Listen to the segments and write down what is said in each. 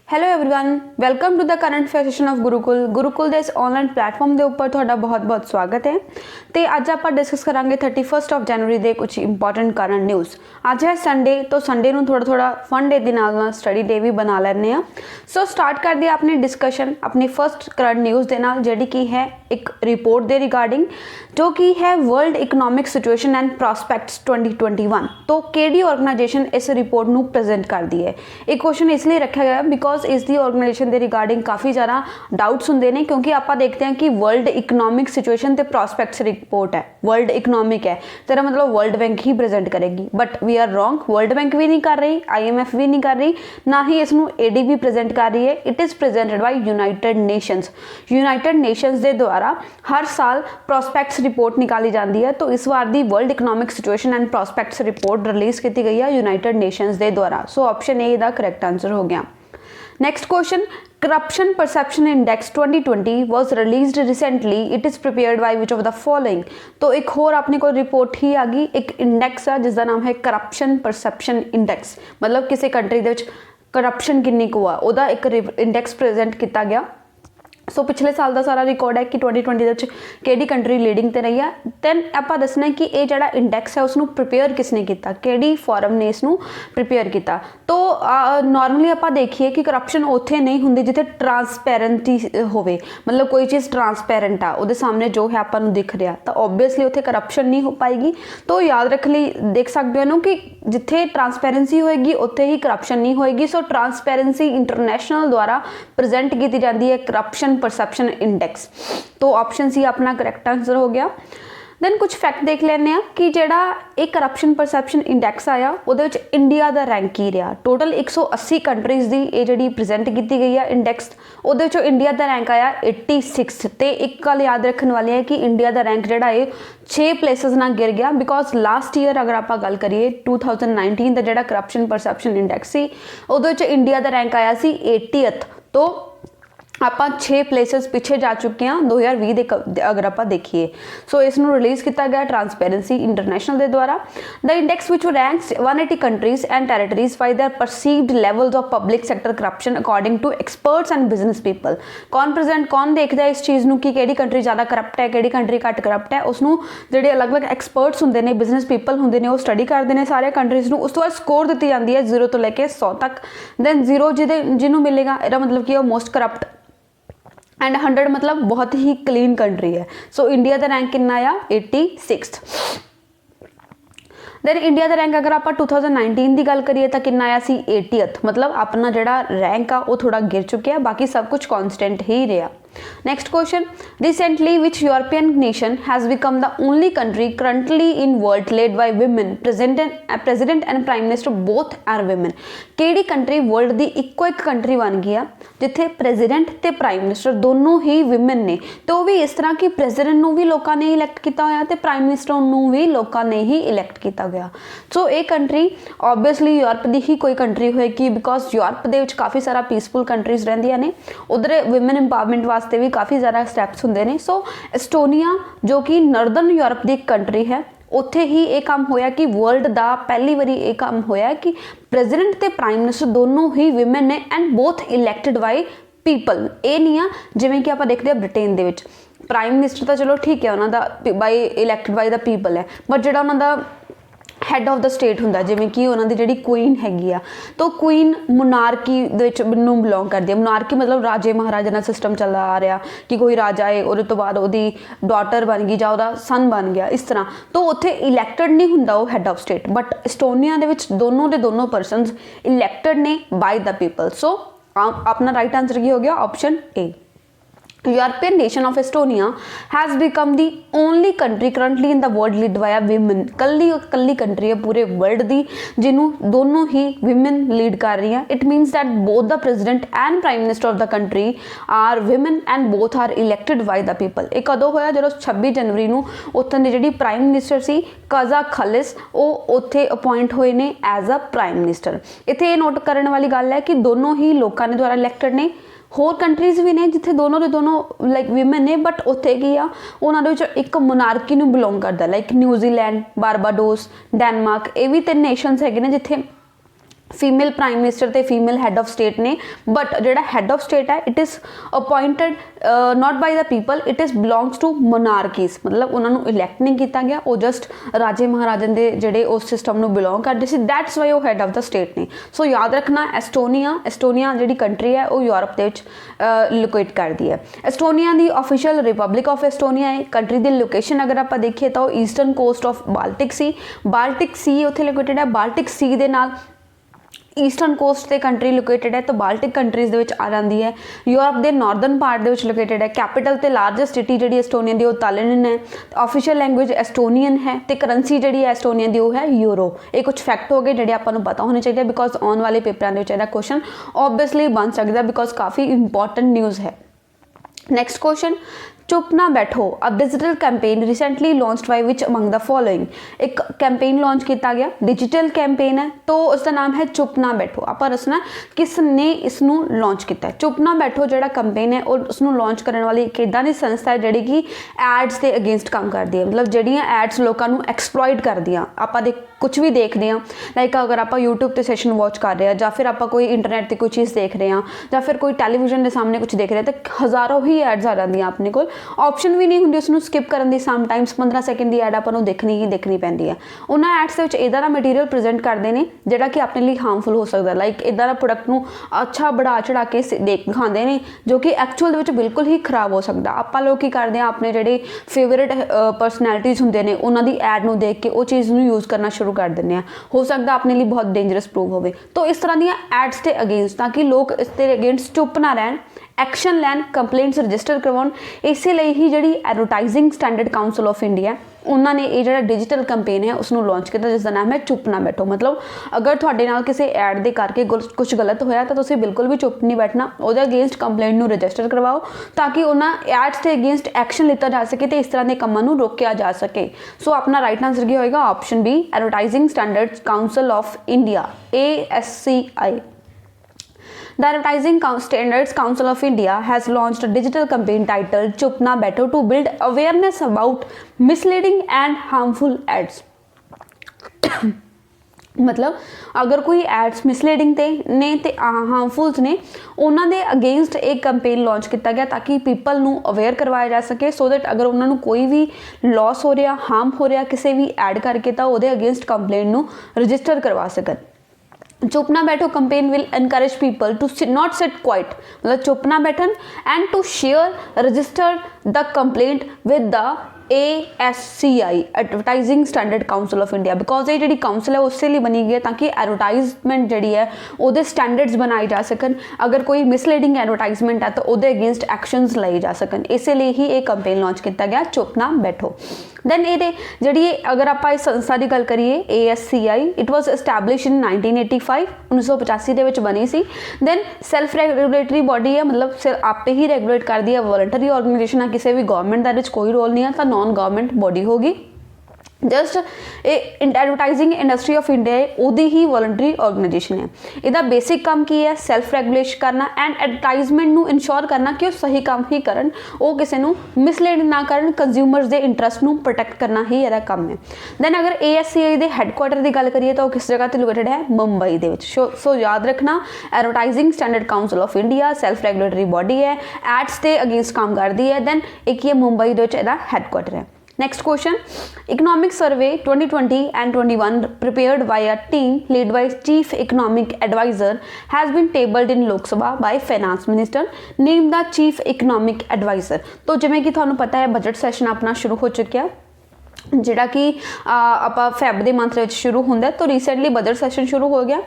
Hello everyone, welcome to the current affair session of Gurukul ਦੇ ਇਸ online platform ਦੇ ਉੱਪਰ ਤੁਹਾਡਾ ਬਹੁਤ-ਬਹੁਤ ਸਵਾਗਤ ਹੈ ਤੇ ਅੱਜ ਆਪਾਂ ਡਿਸਕਸ ਕਰਾਂਗੇ 31 ਆਫ ਜਨਵਰੀ ਦੇ ਕੁਝ ਇੰਪੋਰਟੈਂਟ ਕਰੰਟ ਨਿਊਜ਼। ਅੱਜ ਹੈ ਸੰਡੇ, तो संडे ਨੂੰ ਥੋੜਾ ਫਨ ਡੇ ਦੇ ਨਾਲ ਸਟੱਡੀ ਡੇ ਵੀ ਬਣਾ ਲੈਣੇ ਆ। ਸੋ ਸਟਾਰਟ ਕਰਦੇ ਆ ਆਪਣੀ ਡਿਸਕਸ਼ਨ ਆਪਣੀ ਫਰਸਟ ਕਰੰਟ ਨਿਊਜ਼ ਦੇ ਨਾਲ, ਜਿਹੜੀ ਕੀ ਹੈ ਇੱਕ ਰਿਪੋर्ट ਦੇ ਰਿਗਾਰਡਿੰਗ, जो कि है world economic situation and prospects 2021। तो केडी ऑर्गेनाइजेशन इस रिपोर्ट ਨੂੰ प्रेजेंट करती है। एक क्वेश्चन इसलिए रखा गया बिकॉज इस दी ऑर्गेनाइजेशन के रिगार्डिंग काफ़ी ज़्यादा डाउट्स होंगे ने, क्योंकि आप देखते हैं कि वर्ल्ड इकनॉमिक सिचुएशन ते प्रॉस्पेक्ट्स रिपोर्ट है, वर्ल्ड इकनॉमिक है, तेरा मतलब वर्ल्ड बैंक ही प्रेजेंट करेगी, but we are wrong. World Bank भी नहीं कर रही, IMF भी नहीं कर रही, ना ही इसनों ADB प्रेजेंट कर रही है। It is presented by United Nations. United Nations के द्वारा हर साल प्रॉस्पेक्ट्स रिपोर्ट निकाली जाती है। तो इस बार the world economic situation and prospects report release की गई है यूनाइटेड नेशंस के द्वारा। सो ऑप्शन ए दा करेक्ट आंसर हो गया। Next question, corruption perception index 2020 was released recently, it is prepared by which of the following. तो एक होर अपने को रिपोर्ट ही आ गई, एक इंडेक्स है जिसका नाम है करप्शन परसेप्शन इंडेक्स, मतलब किसी कंट्री के करप्शन किन्नी को हुआ उहदा एक इंडेक्स प्रेजेंट किया गया। सो पिछले साल का सारा रिकॉर्ड है कि 2020 केड़ी कंट्री लीडिंग ते रही है। दैन आप दसना है कि ये जड़ा इंडेक्स है उसनू प्रिपेयर किसने किया, केड़ी फॉरम ने इसनू प्रिपेयर किया। तो नॉर्मली आप देखिए कि करप्शन उत्थे नहीं होंदी जिथे ट्रांसपेरेंसी होवे, मतलब कोई चीज़ ट्रांसपेरेंट आ उहदे सामने जो है आपां नू दिख रहा, तो ओबवियसली उत्थे करप्शन नहीं हो पाएगी। तो याद रख ली देख सकते हो कि जिथे ट्रांसपेरेंसी होएगी उत्थे ही करप्शन नहीं होएगी। सो ट्रांसपेरेंसी इंटरनेशनल द्वारा प्रेजेंट की जाती है करप्शन परसेप्शन इंडेक्स। तो ऑप्शन सी अपना करेक्ट आंसर हो गया। दैन कुछ फैक्ट देख लेने कि जेड़ा एक करप्शन परसेप्शन इंडेक्स आया उहदे विच इंडिया दा रैंक की रहा। टोटल 180 कंट्रीज़ दी ये जिहड़ी प्रेजेंट की गई है इंडेक्स, उहदे विचों इंडिया दा रैंक आया 86। ते एक गल याद रखने वाली है कि इंडिया दा रैंक जिहड़ा है 6 प्लेसिस ना गिर गया, बिकॉज लास्ट ईयर अगर आप गल करिए 2019 का जिहड़ा करप्शन परसेप्शन इंडेक्स सी उहदे विच इंडिया दा रैंक आया सी 80th। तो आप 6 प्लेसिस पिछे जा चुके हैं 2020 के अगर आप देखिए। सो इसनू रिलीज़ किया गया ट्रांसपेरेंसी इंटरनेशनल के द्वारा। The index which ranks 180 countries and territories by their perceived levels of public sector corruption according to experts and business people. कौन देखता है इस चीज़ को कि केड़ी कंट्री ज़्यादा करप्ट है, केड़ी कंट्री घट करप्ट है, उसनू जिहड़े अलग अलग एक्सपर्ट्स होंदे ने, बिजनेस पीपल होंदे ने, वो स्टडी करते हैं सारे कंट्रीज़ नू। उस तो बाद स्कोर दी जाती है 0 तो लेके 100 तक। दैन 0 जिन्होंने मिलेगा इसका मतलब कि वो मोस्ट करप्ट एंड 100 मतलब बहुत ही क्लीन कंट्री है। सो इंडिया का रैंक कितना आया 86। दैन इंडिया का रैंक अगर आप 2019 की गल करिए तो कितना आया सी 80th, मतलब अपना जड़ा रैंक आ वो थोड़ा गिर चुके हैं, बाकी सब कुछ कॉन्स्टेंट ही रहा। Next question, recently which European nation has become the only country currently in world led by women, president and prime minister both are women. केड़ी कंट्री वर्ल्ड की इको एक कंट्री बन गई है जिथे प्रेजिडेंट ते प्राइम मिनिस्टर दोनों ही विमेन ने। तो वो भी इस तरह कि प्रेजिडेंट नू भी लोगों ने इलैक्ट किया होया ते प्राइम मिनिस्टर नू भी लोगों ने ही इलैक्ट किया गया। सो ये कंट्री ओबवियसली यूरोप की ही कोई कंट्री होएगी, बिकॉज यूरोप दे विच काफ़ी सारा पीसफुल कंट्रीज़ रहिंदियां ने, उधर विमेन इंपावरमेंट वास्ते भी काफ़ी ज़्यादा स्टैप्स होंगे ने। सो एस्टोनिया जो कि नॉर्दर्न यूरोप की कंट्री है, उत्थे ही ये काम होया कि वर्ल्ड का पहली बारी ये काम होया कि प्रेजिडेंट ते प्राइम मिनिस्टर दोनों ही विमेन ने and both elected by people. ये नहीं है जिवें कि आप देखते हैं ब्रिटेन दे विच प्राइम मिनिस्टर तो चलो ठीक है उन्होंने by elected by the people है, बट जो उन्होंने हैड ऑफ द स्टेट होंगे जिमें कि उन्होंने जी क्वीन हैगी आ, तो क्वीन मोनार्की नू बिलोंग करती है। मोनार्की मतलब राजे महाराजा का सिस्टम चलता आ रहा कि कोई राजा है और तो बाद वो डॉटर बन गई जां ओहदा सन बन गया, इस तरह। तो उत्थे इलैक्टेड नहीं होंदा वो head of state, but Estonia दे विच दोनों के दोनों परसनस इलैक्टेड ने बाय द पीपल। सो अपना राइट आंसर की हो गया option A. European nation of Estonia has become the only country currently in the world lead by women. कल्ली कंट्री है पूरे वर्ल्ड की जिन्हों दोनों ही विमेन लीड कर रही हैं। It means that both the president and prime minister of the country are women and both are elected by the people. ये कदों होया जो 26 जनवरी को उत्थों की जी प्राइम मिनिस्टर सी कजा खलिस वो उत्थे अपॉइंट हुए ने एज अ प्राइम मिनिस्टर। इत्थे नोट करने वाली गल है कि दोनों ही लोगों ने द्वारा इलैक्टेड ने। होर कंट्रीज़ भी ने जिथे दोनों के दोनों लाइक विमेन ने, बट उत्थे की आ उन्होंने एक मोनार्की नू बिलोंग करता, लाइक न्यूजीलैंड, बारबाडोस, डेनमार्क, ये भी 3 नेशनस है जिथे फीमेल प्राइम मिनिस्टर ते फीमेल हैड ऑफ स्टेट ने, बट जिहड़ा हैड ऑफ स्टेट है it is appointed not by the people, it is belongs to monarchies, मतलब उन्होंने इलैक्ट नहीं किया गया, वो जस्ट राजे महाराजन के जिहड़े उस सिस्टम में बिलोंग करते सी, दैट्स वाई वो हैड ऑफ द स्टेट ने। सो याद रखना एस्टोनिया जिहड़ी कंट्री है वो यूरोप के लोकेट करती है। एस्टोनिया की ऑफिशियल रिपब्लिक ऑफ एस्टोनिया है। कंट्री की लोकेशन अगर आप देखिए तो ईस्टर्न कोस्ट ऑफ बाल्टिक सी उत्थे लोकेटेड है। बाल्टिक सी दे नाल ईस्टर्न कोस्ट से कंट्री लोकेटेड है, तो बाल्टिक कंट्रीज़ दे आ जाती है। यूरोप के नॉर्दन पार्ट दे लोकेटेड है। कैपिटल तो लार्जेस्ट सिटी जी एस्टोनिया की तालिन है। ऑफिशियल लैंग्वेज एस्टोनियन है, तो करंसी जी एस्टोनिया की वो है यूरो। ये कुछ फैक्ट हो गए जो आपको पता होने चाहिए, बिकॉज आने वाले पेपरों के क्वेश्चन ऑब्वियसली बन सकता, बिकॉज काफ़ी इंपॉर्टेंट न्यूज़ है। नेक्स्ट क्वेश्चन, चुप ना बैठो, a digital campaign recently launched by which among the following. एक कैंपेन लॉन्च किया गया, डिजिटल कैंपेन है, तो उसका नाम है चुप ना बैठो। आप दसना किसने इसनू लॉन्च किया। चुप ना बैठो जो कैंपेन है उसनू लॉन्च करने वाली एक इदां दी संस्था है जी कि एड्स के अगेंस्ट काम करती है, मतलब जड़ियाँ एड्स लोगों को एक्सप्लॉइट करदियाँ। आप कुछ भी देखते हैं, लाइक अगर आप यूट्यूब पर सैशन वॉच कर रहे हैं, या फिर आप कोई इंटरनेट पर कोई चीज़ देख रहे हैं, या फिर कोई टैलीविजन के सामने कुछ देख रहे हैं, तो हज़ारों ही एड्स आ जाती अपने को, ऑप्शन भी नहीं होंगी उसको स्किप करने की। समटाइम्स 15 सैकेंड की एड आपको देखनी पैंती है। उन्होंने एड्स के इदा का मटीरियल प्रेजेंट करते हैं जोड़ा कि अपने लिए हार्मफुल हो सकता है, लाइक इदा का प्रोडक्ट को अच्छा बढ़ा चढ़ा के दिखाते हैं जो कि एक्चुअल बिल्कुल ही खराब हो सकता। आप लोग की करते हैं, अपने जोड़े फेवरेट परसनैलिटीज़ होंगे ने उन्होंने एड में देख के वो चीज़ को यूज़ करना शुरू कर दें, हो सकता अपने लिए बहुत डेंजरस प्रूव हो। तो इस तरह दी एड्स के अगेंस्ट, ताकि लोग इसके अगेंस्ट चुप ना रहन, एक्शन लैन, कंप्लेंट्स रजिस्टर करवाउन। इसलिए ही जी advertising standard council of India उन्होंने ये जो डिजिटल कैंपेन है उसको लॉन्च किया, जिसका नाम है चुप ना बैठो। मतलब अगर थोड़े नाल किसी एड के करके कुछ गलत होया तो तुसीं बिल्कुल भी चुप नहीं बैठना, वो अगेंस्ट कंप्लेंट में रजिस्टर करवाओ, ताकि उन्होंने एड्स के अगेंस्ट एक्शन लिया जा सके, तो इस तरह के कामों को रोकया जा सके। सो अपना राइट आंसर क्या होगा, option B, advertising standard council of India, ASCI। The Advertising Standards Council of India has launched a digital campaign titled Chup Na Baitho to build awareness about misleading and harmful ads. मतलब अगर कोई ads misleading ने ते harmfuls ने, उन्होंने against एक campaign launch किया गया ताकि पीपल नू अवेयर करवाया जा सके, सो दैट अगर उन्होंने कोई भी लॉस हो रहा, हार्म हो रहा किसी भी एड करके, तो वो अगेंस्ट कंप्लेंट नू रजिस्टर करवा सकन। चुप ना बैठो campaign will encourage people to not sit quiet, मतलब चुप ना बैठन, and to share register the complaint with the ASCI, advertising standard council of India, because ये जी काउंसिल है उससे लिए बनी गई है ताकि एडवरटाइजमेंट जी है वो स्टैंडर्ड्स बनाए जा सकन। अगर कोई मिसलीडिंग एडवरटाइजमेंट है तो वो अगेंस्ट एक्शनस लिए जा सकन, इसलिए ही एक कैंपेन लॉन्च किया गया चुप ना बैठो। दैन ये जी अगर आप इस संस्था की गल करिए ASCI, इट वॉज एस्टैबलिश इन 1985, 1985 के बनी सी। दैन सैल्फ रेगूलेटरी बॉडी है, मतलब आपे ही रेगूलेट करती है, वॉलंटरी ऑर्गेनाइजेशन है, किसी भी गवर्नमेंट का कोई रोल नहीं है, तो नॉन गवर्नमेंट बॉडी होगी। Just advertising industry of India है उदी ही वॉलंटरी ऑर्गेनाइजेशन है। इसका बेसिक काम की है, सैल्फ रेगूलेशन करना एंड एडवरटाइजमेंट को इंश्योर करना कि वो सही काम ही करन, वो किसी को मिसलीड ना करन, कंज्यूमर्स के इंटरस्ट को प्रोटेक्ट करना ही यदा काम है। दैन अगर ASCI के हैडकुआटर की गल करिए तो किस जगह पर लोकेटेड है, मुंबई के। सो याद रखना, advertising standard council of India self regulatory body है, एड्स के अगेंस्ट काम करती है। दैन एक ये मुंबई के हैडकुआटर है। Next question, economic survey 2020 and 21 prepared by a team led by chief economic advisor has been tabled in Lok Sabha by finance minister. Name the chief economic advisor. तो जिमें कि थानू पता है बजट सैशन अपना शुरू हो चुका है, जिहड़ा कि आप फैब के मंथ शुरू होंगे, तो रिसेंटली बजट सैशन शुरू हो गया।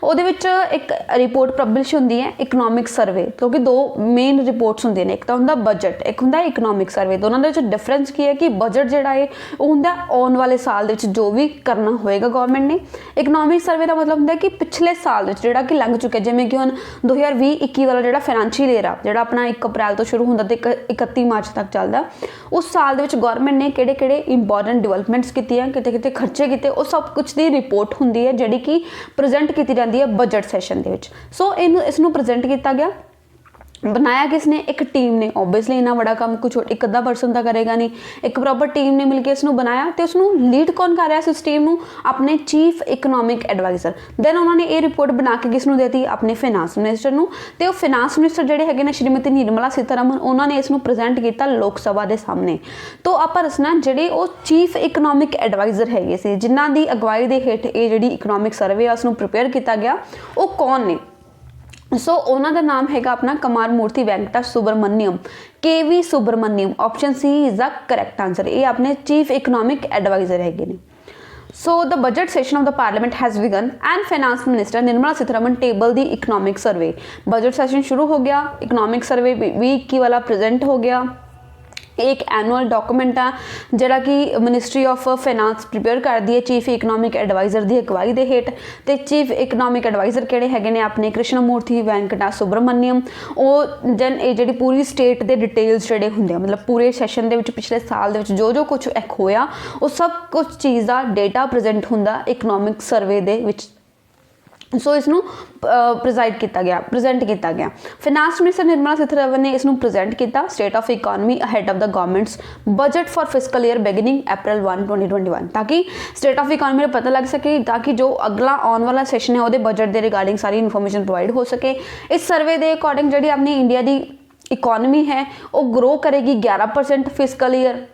वो एक रिपोर्ट पब्लिश होंगी है इकनॉमिक सर्वे, क्योंकि दो मेन रिपोर्ट्स होंगे ने, एक तो होंगे बजट, एक होंगे इकनॉमिक सर्वे। दोनों के डिफरेंस की है कि बजट जोड़ा है वो होंगे आने वाले साल जो भी करना होएगा गवर्नमेंट ने। इकनॉमिक सर्वे का मतलब होंगे कि पिछले साल जोड़ा कि लंघ चुके, जिमें कि हम 2020-21 वाला जो फाइनेंशियल ईयर आ जोड़ा अपना 1 अप्रैल तो शुरू होंगे तो 31 मार्च तक चलता, उस साल गवर्नमेंट ने किहड़े इंपॉर्टेंट डिवेलपमेंट्स की किते खर्चे किए, वो सब कुछ की रिपोर्ट होंगी है जी कि प्रेजेंट की जाती है बजट सैशन के। सो इसनू प्रेजेंट किया गया बनाया किसने, एक टीम ने। ओबवियसली इन्ना बड़ा काम कुछ एक अद्धा पर्सन तो करेगा नहीं, एक प्रॉपर टीम ने मिलकर इसनूं बनाया। तो उसनूं लीड कौन कर रहा है इस टीम नूं, अपने चीफ इकनॉमिक एडवाइजर। दैन उन्होंने ये रिपोर्ट बना के किसनूं देती, अपने फाइनांस मिनिस्टर नूं। ते वो फाइनांस मिनिस्टर जिहड़े हैगे ने श्रीमती निर्मला सीतारमन, उन्होंने इसनूं प्रेजेंट किया लोक सभा के सामने। तो आपां दसना जिहड़े वो चीफ इकनॉमिक एडवाइजर हैगे सी, जिन्हां दी अगवाई दे हेठ ये जिहड़ी इकनॉमिक सर्वे आ उसनूं प्रिपेयर किया गया, वो कौन ने। सो उन्हों का नाम हैगा अपना Kumar Murthy Venkata Subramanian, KV Subramanian. Option C is the correct answer. ये अपने चीफ इकनॉमिक एडवाइजर हैगे ने। So the budget session of the parliament has begun and finance minister Nirmala Sitharaman table the economic survey. Budget session शुरू हो गया, इकनॉमिक सर्वे वीक की वाला प्रेजेंट हो गया। एक एनुअल डॉक्यूमेंट आ जिहड़ा कि मिनिस्ट्री ऑफ फाइनांस प्रिपेयर कर दी है चीफ इकनॉमिक एडवाइजर की अगवाई के हेठ। तो चीफ इकनॉमिक एडवाइजर किहड़े हैगे ने, अपने कृष्ण मूर्ति वेंकटा सुब्रमण्यम। वो जन ये जिहड़ी पूरी स्टेट के डिटेल्स जिहड़े हुंदे, मतलब पूरे सैशन दे विच पिछले साल दे विच जो कुछ एक होया वो सब कुछ चीज़ का डेटा प्रेजेंट हुंदा इकनॉमिक सर्वे दे विच। सो इसनूं प्रेजेंट किया गया। फाइनांस मिनिस्टर निर्मला सीतारमन ने इसनूं प्रेजेंट किया state of economy ahead of the government's budget for fiscal year beginning April 1, 2021, ताकि स्टेट ऑफ इकॉनमी पता लग सके, ताकि जो अगला आने वाला सैशन है वो बजट के रिगार्डिंग सारी इन्फॉर्मेशन प्रोवाइड हो सके। इस सर्वे के अकॉर्डिंग जी अपनी इंडिया की इकॉनमी है वो ग्रो करेगी 11% फिस्कल ईयर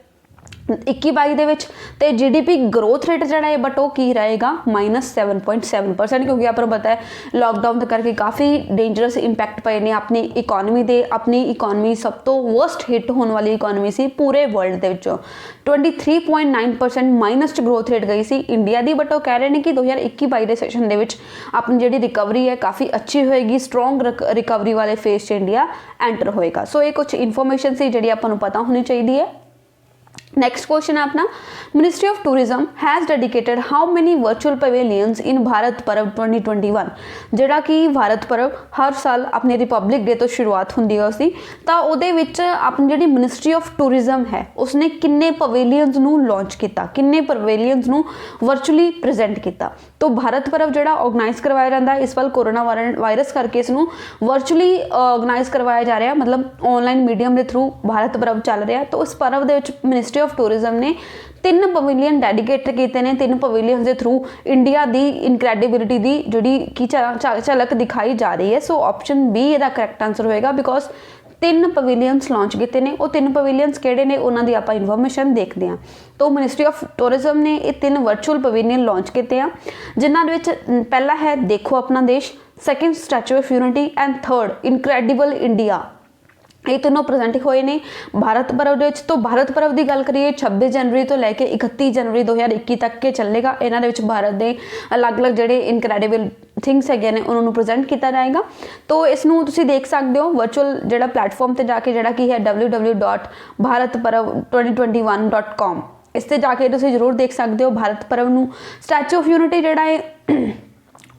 21-22 ਦੇ ਵਿੱਚ। ਤੇ GDP ग्रोथ रेट ਜਿਹੜਾ है बट वो की रहेगा -7.7%, क्योंकि आपको पता है लॉकडाउन करके काफ़ी डेंजरस इंपैक्ट पे ने अपनी इकॉनमी दे। अपनी इकॉनमी सब तो वर्स्ट हिट होने वाली इकॉनमी सी पूरे वर्ल्ड के विचों। 23.9% माइनस च ग्रोथ रेट गई सी इंडिया की, बट वो कह रहे हैं कि 2021-22 के सैशन के अपनी जी रिकवरी है काफ़ी अच्छी होएगी, स्ट्रोंग रिकवरी वाले फेज च इंडिया एंटर होएगा। सो ये कुछ इन्फॉर्मेशन सी जी आपको पता होनी चाहिए है। नेक्स्ट क्वेश्चन है अपना, ministry of tourism has dedicated how many virtual pavilions in Bharat Parv 2021। जिहड़ा कि भारत पर्व हर साल अपने रिपब्लिक डे तो शुरुआत होंदी है उसकी, तो उहदे विच अपनी जिहड़ी मिनिस्ट्री ऑफ टूरिज्म है उसने किन्ने पवेलियंस नूं लॉन्च किया, किन्ने पवेलियंस नूं वर्चुअली प्रेजेंट किया। तो भारत पर्व जिहड़ा ऑर्गेनाइज करवाया जाता है, इस वाल कोरोना वायरस करके इसनूं वर्चुअली ऑर्गेनाइज करवाया जा रहा, मतलब ऑनलाइन मीडियम के थ्रू भारत पर्व चल रहा। तो इस पर्व दे विच मिनिस्ट्री ऑफ टूरिज्म ने 3 पवेलियन डेडिकेट किए हैं। 3 पवेलियन के थ्रू इंडिया की इनक्रैडिबिलिटी की जिहड़ी की झलक दिखाई जा रही है। सो ऑप्शन बी इसका करैक्ट आंसर होएगा, बिकॉज 3 पवेलियंस लॉन्च किए हैं। वो 3 पवेलियंस किहड़े ने उन्होंने आप इन्फॉर्मेशन देखते हैं। तो मिनिस्ट्री ऑफ टूरिज्म ने ये 3 वर्चुअल पवेलियन लॉन्च किए हैं, जिन्होंने पहला है देखो अपना देश, second Statue of Unity and third Incredible India. ये तीनों प्रेजेंट होए ने भारत पर्व दे विच। तो भारत पर्व की गल करिए 26 जनवरी तो लैके 31 जनवरी 2021 तक के चलेगा। इन्हां दे विच भारत के अलग अलग जिहड़े इनक्रैडिबल थिंग्स है ने उन्होंने प्रेजेंट किया जाएगा। तो इसनूं तुसीं देख सकते हो वर्चुअल जिहड़ा प्लेटफॉर्म पर जाके जिहड़ा कि है www.bharatparv2021.com, इस ते जाके तुसीं जरूर देख सकते हो भारत पर्व नूं। स्टैचू ऑफ यूनिटी जिहड़ा है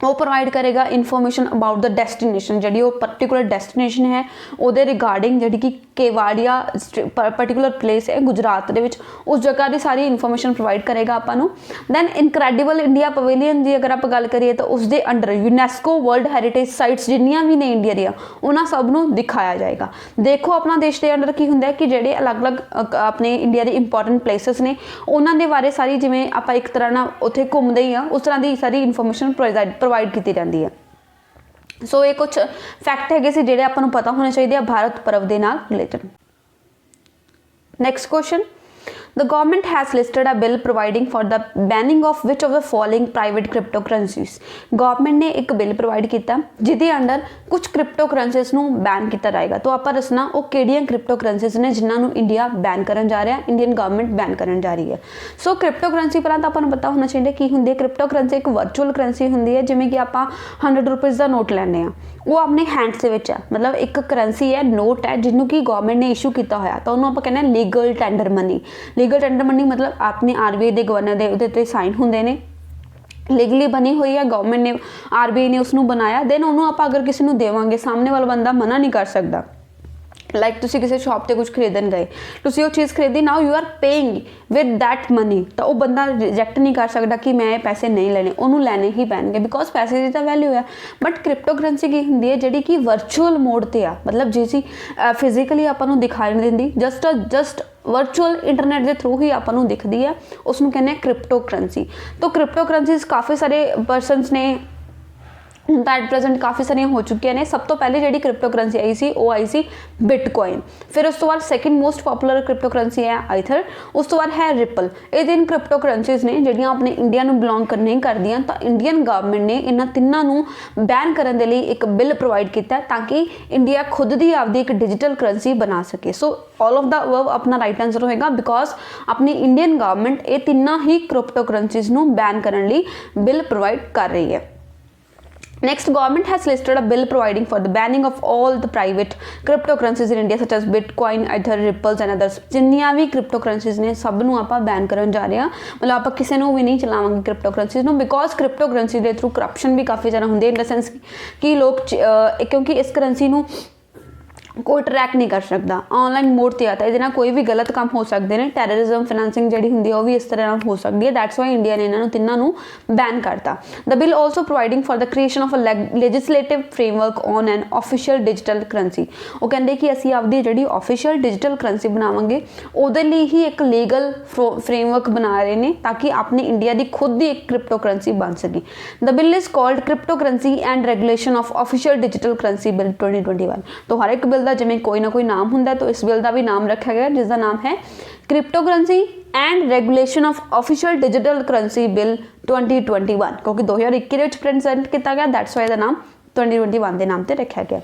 वो प्रोवाइड करेगा इन्फॉर्मेशन अबाउट द डेस्टिनेशन, जी वो पर्टिकुलर डेस्टिनेशन है वो रिगार्डिंग जी कि केवाड़िया पर्टिकुलर प्लेस है गुजरात के, उस जगह की सारी इन्फॉर्मेशन प्रोवाइड करेगा आपू। दैन इनक्रैडिबल इंडिया पवेलियन की अगर आप गल करिए तो उसके under UNESCO world heritage sites जिन्नियां भी ने इंडिया दियां उन्होंने सब नूं दिखाया जाएगा। देखो अपना देश के अंडर की होंगे कि जोड़े अलग अलग अपने इंडिया के इंपॉर्टेंट प्लेसिस ने उन्होंने बारे सारी जिमें आप एक तरह ना उत्थे घूमते ही हाँ उस तरह की सारी इन्फॉर्मेशन प्रोवाइड की जाती है। सो ये कुछ फैक्ट है जिहड़े आपां नूं पता होने चाहिए भारत पर्व के नाल related. Next question, The government has listed a bill providing for the banning of which of the following private cryptocurrencies। Government ने एक बिल प्रोवाइड किया जिहदे अंडर कुछ क्रिप्टो करंसीज नूं बैन किया जाएगा। तो आपां दसना वो किहड़ियां क्रिप्टो करंसीज ने जिन्होंने इंडिया बैन करन जा रहा है, इंडियन गवर्नमेंट बैन करन जा रही है। सो क्रिप्टो करंसी पहला तो आपां नूं पता होना चाहिए कि हुंदी है। क्रिप्टो करंसी एक वर्चुअल करंसी हुंदी है, जिवें कि आपां 100 रुपीज़ का नोट लैंदे आ, वो अपने हैंड्स दे विच है, मतलब एक करंसी है, नोट है जिन्हों कि गवर्नमेंट ने इशू किया होया। तो उन्होंने आपां कहने legal tender money. Legal tender money मतलब अपने RBI के गवर्नर के उत्ते साइन होंदे ने, लीगली बनी हुई है, गवर्नमेंट ने RBI ने उसनूं बनाया। दैन उन्होंने आप अगर किसी को देवांगे सामने वाला बंदा मना नहीं कर सकता। ਲਾਈਕ ਤੁਸੀਂ ਕਿਸੇ ਸ਼ਾਪ ਤੇ ਕੁਝ ਖਰੀਦਣ ਗਏ, ਤੁਸੀਂ ਉਹ ਚੀਜ਼ ਖਰੀਦੀ, now you are paying with that money, ਤਾਂ ਉਹ ਬੰਦਾ ਰਿਜੈਕਟ ਨਹੀਂ ਕਰ ਸਕਦਾ ਕਿ ਮੈਂ ਇਹ ਪੈਸੇ ਨਹੀਂ ਲੈਣੇ, ਉਹਨੂੰ ਲੈਣੇ ਹੀ ਪੈਣਗੇ ਬਿਕੋਜ਼ ਪੈਸੇ ਦੀ ਤਾਂ ਵੈਲਿਊ ਹੈ। ਬਟ ਕ੍ਰਿਪਟੋ ਕਰੰਸੀ ਕੀ ਹੁੰਦੀ ਹੈ ਜਿਹੜੀ ਕਿ ਵਰਚੁਅਲ ਮੋਡ ਤੇ ਆ, ਮਤਲਬ ਜੇ ਸੀ ਫਿਜ਼ੀਕਲੀ ਆਪਾਂ ਨੂੰ ਦਿਖਾਈ ਨਹੀਂ ਦਿੰਦੀ, ਜਸਟ ਵਰਚੁਅਲ ਇੰਟਰਨੈਟ ਦੇ ਥਰੂ ਹੀ ਆਪਾਂ ਨੂੰ ਦਿਖਦੀ ਹੈ, ਉਸ ਨੂੰ ਕਹਿੰਦੇ ਆ ਕ੍ਰਿਪਟੋ ਕਰੰਸੀ। ਤਾਂ ਕ੍ਰਿਪਟੋ ਕਰੰਸੀਜ਼ ਕਾਫੀ ਸਾਰੇ ਪਰਸਨਸ ਨੇ ਹੁਣ ਤਾਂ ਐਟ ਪ੍ਰੈਜ਼ੈਂਟ ਕਾਫੀ ਸਾਰੀਆਂ ਹੋ ਚੁੱਕੀਆਂ ਨੇ। ਸਭ ਤੋਂ ਪਹਿਲੇ ਜਿਹੜੀ ਕ੍ਰਿਪਟੋ ਕਰੰਸੀ ਆਈ ਸੀ ਉਹ ਆਈ ਸੀ ਬਿਟਕੋਇਨ, ਫਿਰ ਉਸ ਤੋਂ ਬਾਅਦ second most poplar crypto currency ਹੈ ਆਈਥਰ, ਉਸ ਤੋਂ ਬਾਅਦ ਹੈ ਰਿਪਲ। ਇਹ ਤਿੰਨ ਕ੍ਰਿਪਟੋ ਕਰੰਸੀਜ਼ ਨੇ ਜਿਹੜੀਆਂ ਆਪਣੇ ਇੰਡੀਆ ਨੂੰ ਬਿਲੋਂਗ ਨਹੀਂ ਕਰਦੀਆਂ, ਤਾਂ ਇੰਡੀਅਨ ਗਵਰਨਮੈਂਟ ਨੇ ਇਹਨਾਂ ਤਿੰਨਾਂ ਨੂੰ ਬੈਨ ਕਰਨ ਦੇ ਲਈ ਇੱਕ ਬਿੱਲ ਪ੍ਰੋਵਾਈਡ ਕੀਤਾ ਤਾਂ ਕਿ ਇੰਡੀਆ ਖੁਦ ਦੀ ਆਪਦੀ ਇੱਕ ਡਿਜੀਟਲ ਕਰੰਸੀ ਬਣਾ ਸਕੇ। ਸੋ ਆਲ ਆਫ ਦਾ ਅਬਵ ਆਪਣਾ ਰਾਈਟ ਆਂਸਰ ਹੋਏਗਾ ਬਿਕੋਜ਼ ਆਪਣੀ ਇੰਡੀਅਨ ਗਵਰਨਮੈਂਟ ਇਹ ਤਿੰਨਾਂ ਹੀ ਕ੍ਰਿਪਟੋ ਕਰੰਸੀਜ਼ ਨੂੰ ਬੈਨ ਕਰਨ ਲਈ ਬਿੱਲ ਪ੍ਰੋਵਾਈਡ ਕਰ ਰਹੀ ਹੈ। Next, government has listed a bill providing for the banning of all the private cryptocurrencies in India such as Bitcoin, Ether, Ripples and others। ਜਿੰਨੀਆਂ ਵੀ cryptocurrencies ਨੇ ਸਭ ਨੂੰ ਆਪਾਂ ਬੈਨ ਕਰਨ ਜਾ ਰਹੇ ਹਾਂ, ਮਤਲਬ ਆਪਾਂ ਕਿਸੇ ਨੂੰ ਵੀ ਨਹੀਂ ਚਲਾਵਾਂਗੇ cryptocurrencies ਨੂੰ ਬਿਕੋਜ਼ cryptocurrency ਦੇ ਥਰੂ ਕਰਪਸ਼ਨ ਵੀ ਕਾਫੀ ਜ਼ਿਆਦਾ ਹੁੰਦੀ ਹੈ, ਇਨ ਦਾ ਸੈਂਸ ਕਿ ਲੋਕ ਕਿਉਂਕਿ ਇਸ ਕਰੰਸੀ ਨੂੰ ਕੋਈ ਟਰੈਕ ਨਹੀਂ ਕਰ ਸਕਦਾ, ਆਨਲਾਈਨ ਮੋਡ ਤੇ आता है, ਇਹਦੇ ਨਾਲ ਕੋਈ ਵੀ ਗਲਤ ਕੰਮ ਹੋ ਸਕਦੇ ਨੇ, ਟੈਰਰਿਜ਼ਮ ਫਾਈਨੈਂਸਿੰਗ ਜਿਹੜੀ ਹੁੰਦੀ ਹੈ ਉਹ ਵੀ ਇਸ ਤਰ੍ਹਾਂ ਨਾਲ ਹੋ ਸਕਦੀ ਹੈ, ਦੈਟਸ ਵਾਈ ਇੰਡੀਆ ਨੇ ਇਹਨਾਂ ਨੂੰ ਤਿੰਨਾਂ ਨੂੰ ਬੈਨ ਕਰਤਾ। The bill also providing for the creation of a legislative framework on an official digital currency. ਉਹ ਕਹਿੰਦੇ ਕਿ ਅਸੀਂ ਆਪਦੀ ਜਿਹੜੀ ਆਫੀਸ਼ੀਅਲ ਡਿਜੀਟਲ ਕਰੰਸੀ ਬਣਾਵਾਂਗੇ, ਉਹਦੇ ਲਈ ਹੀ ਇੱਕ ਲੀਗਲ ਫਰੇਮਵਰਕ ਬਣਾ ਰਹੇ ਨੇ ਤਾਂ ਕਿ ਆਪਣੀ ਇੰਡੀਆ ਦੀ ਖੁਦ ਦੀ ਇੱਕ ਕ੍ਰਿਪਟੋ ਕਰੰਸੀ ਬਣ ਸਕੇ। The bill is called crypto currency and regulation of official digital currency bill 2021। तो हर एक बिल का जिमें कोई ना कोई नाम होंगे, तो इस बिल का भी नाम रखा गया जिसका नाम है crypto currency and regulation of official digital currency bill 2021 क्योंकि 2021 प्रेजेंट किया गया, दैट्स वाई दा नाम 2021 के नाम से रखा गया।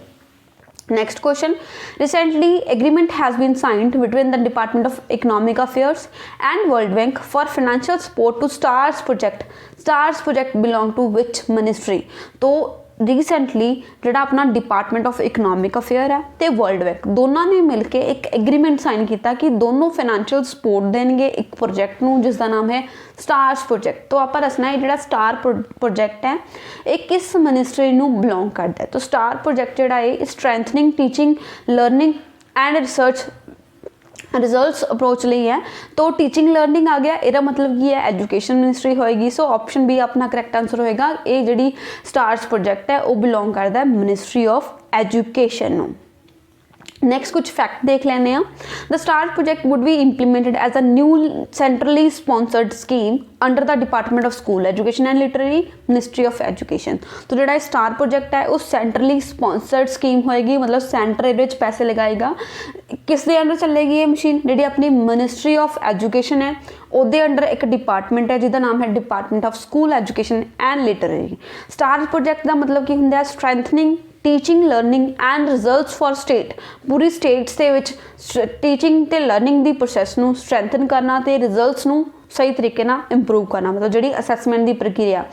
Next question, recently agreement has been signed between the Department of Economic Affairs and World Bank for financial support to STARS project। STARS project belong to which ministry? तो ਰੀਸੈਂਟਲੀ ਜਿਹੜਾ ਆਪਣਾ ਡਿਪਾਰਟਮੈਂਟ ਆਫ ਇਕਨੋਮਿਕ ਅਫੇਅਰ ਹੈ ਤੇ world bank ਦੋਨਾਂ ਨੇ ਮਿਲ ਕੇ ਇੱਕ agreement sign ਕੀਤਾ ਕਿ ਦੋਨੋਂ ਫਾਈਨੈਂਸ਼ੀਅਲ ਸਪੋਰਟ ਦੇਣਗੇ ਇੱਕ ਪ੍ਰੋਜੈਕਟ ਨੂੰ ਜਿਸ ਦਾ ਨਾਮ ਹੈ ਸਟਾਰਸ ਪ੍ਰੋਜੈਕਟ। तो ਆਪਾਂ ਦੱਸਣਾ ਹੈ ਜਿਹੜਾ ਸਟਾਰ ਪ੍ਰੋਜੈਕਟ ਹੈ ਇਹ ਕਿਸ ਮਿਨਿਸਟਰੀ ਨੂੰ ਬਿਲੋਂਗ ਕਰਦਾ ਹੈ। तो ਸਟਾਰ ਪ੍ਰੋਜੈਕਟ ਜਿਹੜਾ ਹੈ strengthening teaching learning and research results approach ਲਈ है। तो टीचिंग लर्निंग आ गया, ਇਹਦਾ मतलब ਕੀ ਹੈ एजुकेशन मिनिस्ट्री होएगी। सो ऑप्शन बी अपना करैक्ट आंसर होएगा। ये ਜਿਹੜੀ स्टार्स प्रोजेक्ट है वो बिलोंग करता है मिनिस्ट्री ऑफ एजुकेशन ਨੂੰ। नेक्स्ट कुछ फैक्ट देख लेने हैं। The star project would be implemented as a new centrally sponsored scheme under the department of school education and literary ministry of education. तो जो स्टार प्रोजेक्ट है वो सेंट्रली स्पॉन्सर्ड स्कीम होएगी, मतलब सेंटर ये पैसे लगाएगा। किस दे अंडर चलेगी ये मशीन जी अपनी मिनिस्ट्री ऑफ एजुकेशन है ਉਹਦੇ ਅੰਡਰ ਇੱਕ ਡਿਪਾਰਟਮੈਂਟ ਹੈ ਜਿਹਦਾ ਨਾਮ ਹੈ department of school education and literary. Star project ਦਾ ਮਤਲਬ ਕੀ ਹੁੰਦਾ ਹੈ strengthening teaching learning and results for state. ਪੂਰੀ ਸਟੇਟਸ ਦੇ ਵਿੱਚ ਟੀਚਿੰਗ ਤੇ ਲਰਨਿੰਗ ਦੀ ਪ੍ਰੋਸੈਸ ਨੂੰ ਸਟਰੈਂਥਨ ਕਰਨਾ ਤੇ ਰਿਜ਼ਲਟਸ ਨੂੰ ਸਹੀ ਤਰੀਕੇ ਨਾਲ ਇੰਪਰੂਵ ਕਰਨਾ। मतलब ਜਿਹੜੀ ਅਸੈਸਮੈਂਟ ਦੀ ਪ੍ਰਕਿਰਿਆ,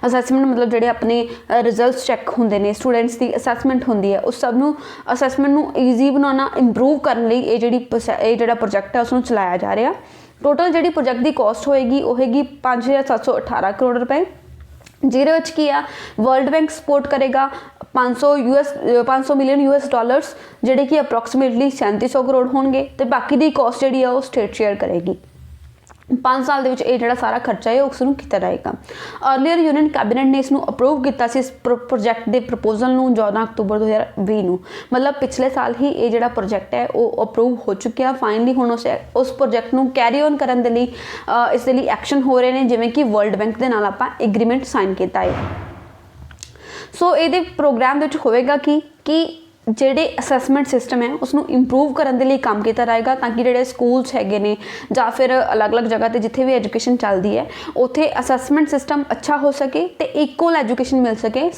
ਅਸੈਸਮੈਂਟ मतलब ਜਿਹੜੇ ਆਪਣੇ ਰਿਜ਼ਲਟਸ ਚੈੱਕ ਹੁੰਦੇ ਨੇ ਸਟੂਡੈਂਟਸ ਦੀ ਅਸੈਸਮੈਂਟ ਹੁੰਦੀ ਹੈ ਉਸ ਸਭ ਨੂੰ ਅਸੈਸਮੈਂਟ ਨੂੰ ਈਜ਼ੀ ਬਣਾਉਣਾ ਇੰਪਰੂਵ ਕਰਨ ਲਈ ਇਹ ਜਿਹੜਾ ਪ੍ਰੋਜੈਕਟ ਹੈ ਉਸ ਨੂੰ ਚਲਾਇਆ ਜਾ ਰਿਹਾ। टोटल जी प्रोजेक्ट की कॉस्ट होएगी वो हैगी 5,718 करोड़ रुपए, ਜਿਹਦੇ ਵਿੱਚ ਕੀ ਆ ਵਰਲਡ ਬੈਂਕ ਸਪੋਰਟ ਕਰੇਗਾ 500 ਮਿਲੀਅਨ US ਡਾਲਰਸ ਜਿਹੜੇ ਕਿ ਅਪਰੋਕਸੀਮੇਟਲੀ 3700 ਕਰੋੜ ਹੋਣਗੇ ਤੇ ਬਾਕੀ ਦੀ ਕਾਸਟ ਜਿਹੜੀ ਆ ਉਹ ਸਟੇਟ ਸ਼ੇਅਰ ਕਰੇਗੀ। 5 ਸਾਲ ਦੇ ਵਿੱਚ ਇਹ ਜਿਹੜਾ ਸਾਰਾ ਖਰਚਾ ਹੈ ਉਸ ਨੂੰ ਕੀਤਾ ਜਾਏਗਾ। अर्लीयर यूनियन कैबिनेट ने इसनों अप्रूव किया इस प्रोजेक्ट के प्रपोजल ਨੂੰ 14 अक्तूबर 2020 ਨੂੰ, मतलब पिछले साल ही ये ਜਿਹੜਾ प्रोजेक्ट है वो अप्रूव हो चुकिया। फाइनली ਹੁਣ उस प्रोजेक्ट ਨੂੰ कैरी ऑन ਕਰਨ ਦੇ ਲਈ ਇਸ ਦੇ ਲਈ ਐਕਸ਼ਨ ਹੋ ਰਹੇ ਨੇ ਜਿਵੇਂ ਕਿ ਵਰਲਡ ਬੈਂਕ ਦੇ ਨਾਲ ਆਪਾਂ ਐਗਰੀਮੈਂਟ ਸਾਈਨ ਕੀਤਾ ਹੈ। ਸੋ ਇਹਦੇ ਪ੍ਰੋਗਰਾਮ ਦੇ ਵਿੱਚ ਹੋਵੇਗਾ ਕਿ ਜਿਹੜੇ ਅਸੈਸਮੈਂਟ ਸਿਸਟਮ ਹੈ ਉਸ ਨੂੰ ਇੰਪਰੂਵ ਕਰਨ ਦੇ ਲਈ ਕੰਮ ਕੀਤਾ ਜਾਏਗਾ ਤਾਂ ਕਿ ਜਿਹੜੇ ਸਕੂਲਸ ਹੈਗੇ ਨੇ ਜਾਂ ਫਿਰ ਅਲੱਗ-ਅਲੱਗ ਜਗ੍ਹਾ ਤੇ ਜਿੱਥੇ ਵੀ ਐਜੂਕੇਸ਼ਨ ਚੱਲਦੀ ਹੈ ਉੱਥੇ ਅਸੈਸਮੈਂਟ ਸਿਸਟਮ ਅੱਛਾ ਹੋ ਸਕੇ ਤੇ ਇਕੁਅਲ ਐਜੂਕੇਸ਼ਨ ਮਿਲ ਸਕੇ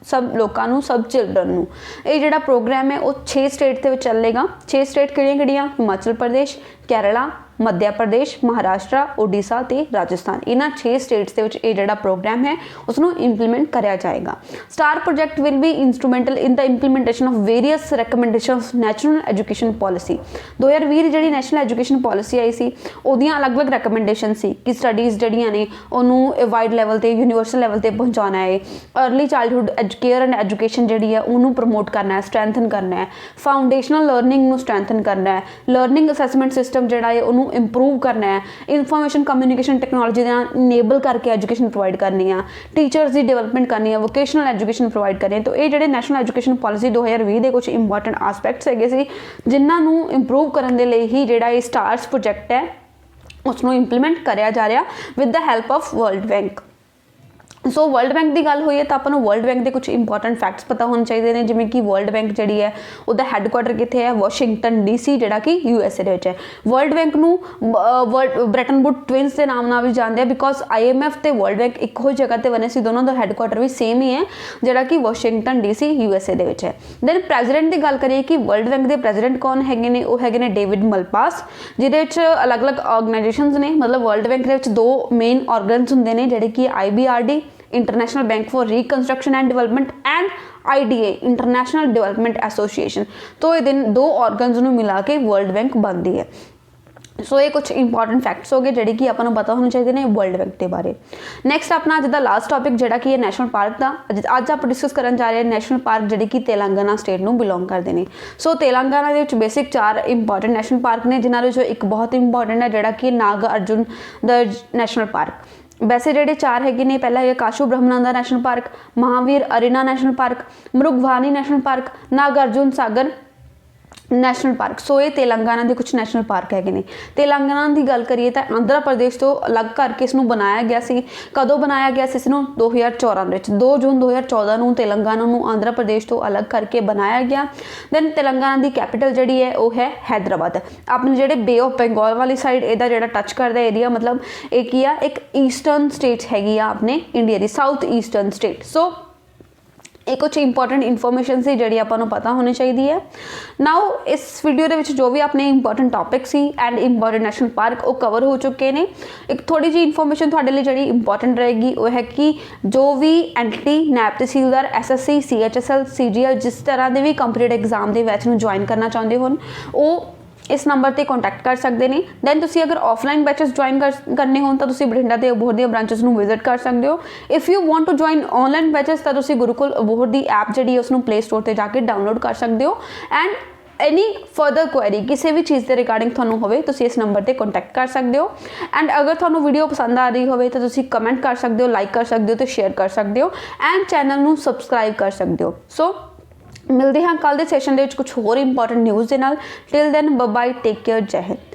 ਸਭ ਲੋਕਾਂ ਨੂੰ, ਸਭ ਚਿਲਡਰਨ ਨੂੰ। ਇਹ ਜਿਹੜਾ ਪ੍ਰੋਗਰਾਮ ਹੈ ਉਹ 6 ਸਟੇਟ ਦੇ ਵਿੱਚ ਚੱਲੇਗਾ। 6 ਸਟੇਟ ਕਿਹੜੀਆਂ-ਕਿਹੜੀਆਂ? ਹਿਮਾਚਲ ਪ੍ਰਦੇਸ਼, ਕੇਰਲਾ, ਮੱਧ ਪ੍ਰਦੇਸ਼, ਮਹਾਰਾਸ਼ਟਰ, ਓਡੀਸ਼ਾ ਤੇ ਰਾਜਸਥਾਨ, ਇਹਨਾਂ 6 ਸਟੇਟਸ ਦੇ ਵਿੱਚ ਇਹ ਜਿਹੜਾ ਪ੍ਰੋਗਰਾਮ ਹੈ ਉਸ ਨੂੰ ਇੰਪਲੀਮੈਂਟ ਕਰਿਆ ਜਾਏਗਾ। Star project will be instrumental in the implementation of various recommendations national education policy. 2020 ਜਿਹੜੀ ਨੈਸ਼ਨਲ ਐਜੂਕੇਸ਼ਨ ਪੋਲਿਸੀ ਆਈ ਸੀ ਉਹਦੀਆਂ ਅਲੱਗ-ਅਲੱਗ ਰეკਮੈਂਡੇਸ਼ਨ ਸੀ ਕਿ ਸਟੱਡੀਜ਼ ਜਿਹੜੀਆਂ ਨੇ ਉਹਨੂੰ ਵਾਈਡ ਲੈਵਲ ਤੇ, ਯੂਨੀਵਰਸਲ ਲੈਵਲ ਤੇ ਪਹੁੰਚਾਉਣਾ ਹੈ, early childhood care and education जी है उन्होंने प्रमोट करना है, स्ट्रैंथन करना है, फाउंडेशनल लर्निंग स्ट्रैंथन करना है, लर्निंग असैसमेंट सिस्टम जोड़ा है उन्होंने इंप्रूव करना है, इनफॉर्मेशन कम्यूनिकेशन टैक्नोलॉजी इनेबल करके एजुकेशन प्रोवाइड करनी है, टीचर्स की डिवेलपमेंट करनी है, वोकेशनल एजुकेशन प्रोवाइड करनी है। तो ये जो नैशनल एजुकेशन पॉलिसी 2020 के कुछ इंपॉर्टेंट आसपैक्ट्स है जिन्होंने इंप्रूव करने के लिए ही जो स्टार्स प्रोजैक्ट है उसनों इंप्लीमेंट कराया जा रहा with the help of world bank. So world bank की गल हुई है तो आपको वर्ल्ड बैंक के कुछ इंपॉर्टेंट फैक्ट्स पता होने चाहिए ने, जिमें कि वर्ल्ड बैंक जी है उसका हैडकुआटर कितने है, वाशिंगटन DC जोड़ा कि USA है। World bank world Bretton would twins के नाम ना भी जानते हैं बिकॉज IMF तो वर्ल्ड बैंक एक ही जगह पर बने से, दोनों का हैडकुआटर भी सेम ही है जोड़ा कि वाशिंगटन DC USA है। दैन प्रेजिडेंट की गल करिए कि वर्ल्ड बैंक के प्रेजिडेंट कौन है, वो है डेविड मलपास, जिहदे अलग अलग ऑर्गेनाइजेशंस ने, मतलब वर्ल्ड बैंक के 2 मेन ऑर्गनस होंगे ने जोड़े कि IBRD international bank for reconstruction and development and IDA international development association. तो ये 2 ऑर्गनस मिला के वर्ल्ड बैंक बनती है। सो ये कुछ इंपॉर्टेंट फैक्ट्स हो गए जोड़े कि आपको पता होने चाहिए ने वर्ल्ड बैंक के बारे। नैक्सट अपना अज का लास्ट टॉपिक जोड़ा कि नैशनल पार्क का अज आप डिस्कस करन जा रहे हैं नैशनल पार्क जोड़े कि तेलंगाना स्टेट में बिलोंग करते हैं। सो तेलंगाना के बेसिक 4 इंपॉर्टेंट नैशनल पार्क ने, जिन्होंने एक बहुत इंपॉर्टेंट है जोड़ा कि Nagarjuna the national park. वैसे जोड़े 4 है ने, पहला है Kasu Brahmananda national park, Mahavir Harina national park, Mrugavani national park, Nagarjuna Sagar national park. So ये तेलंगाना के कुछ नैशनल पार्क है ने। तेलंगाना की गल करिए तो आंध्र प्रदेश तो अलग करके इसनों बनाया गया सी। कदों बनाया गया सी इसनों 2014 2 जून 2014 को तेलंगाना आंध्र प्रदेश तो अलग करके बनाया गया। दैन तेलंगाना की कैपिटल जी है वो है हैदराबाद। अपने जोड़े बे ऑफ बंगाल वाली साइड एदा जो टच करता एरिया, मतलब एक ही एक ईस्टर्न स्टेट हैगी अपने इंडिया की, साउथ ईस्टर्न स्टेट। सो ये कुछ इंपॉर्टेंट इन्फॉर्मेशन से जी आपको पता होनी चाहिए है। नाउ इस वीडियो के जो भी अपने इंपॉर्टेंट टॉपिक सी एंड इंपॉर्टेंट नैशनल पार्क वो कवर हो चुके हैं। एक थोड़ी जी इन्फॉर्मेशन थोड़े लिए जी इंपॉर्टेंट रहेगी वो है कि जो भी एंटिटी नैब तहसीलदार SSC CHSL CGL जिस तरह के भी कंपीटेटिव एग्जाम के बैच में ज्वाइन करना चाहते हो वो इस नंबर पर कॉन्टैक्ट कर सकते हैं। दैन तुसी अगर ऑफलाइन बैचेस ज्वाइन करने हो तो तुसी बठिंडा के अबोहर दी ब्रांचेस में विजिट कर सकते हो। If you want to join online batches तो तुसी गुरुकुल अबोहर दी ऐप जी है उसको प्ले स्टोर पर जाके डाउनलोड कर सकते हो। एंड एनी फर्दर क्वेरी किसी भी चीज़ के रिगार्डिंग थोनू होवे तो इस नंबर पर कॉन्टैक्ट कर सकते हो। एंड अगर थोनू वीडियो पसंद आ रही हो तो तुसी कमेंट कर सकते हो, लाइक कर सकते हो, तो शेयर कर सकते हो एंड चैनल नू सबसक्राइब कर सकते हो। सो मिलते हैं कल के सैशन के कुछ होर इंपॉर्टेंट न्यूज़ के नाल। Till then bye bye, take care, जय हिंद।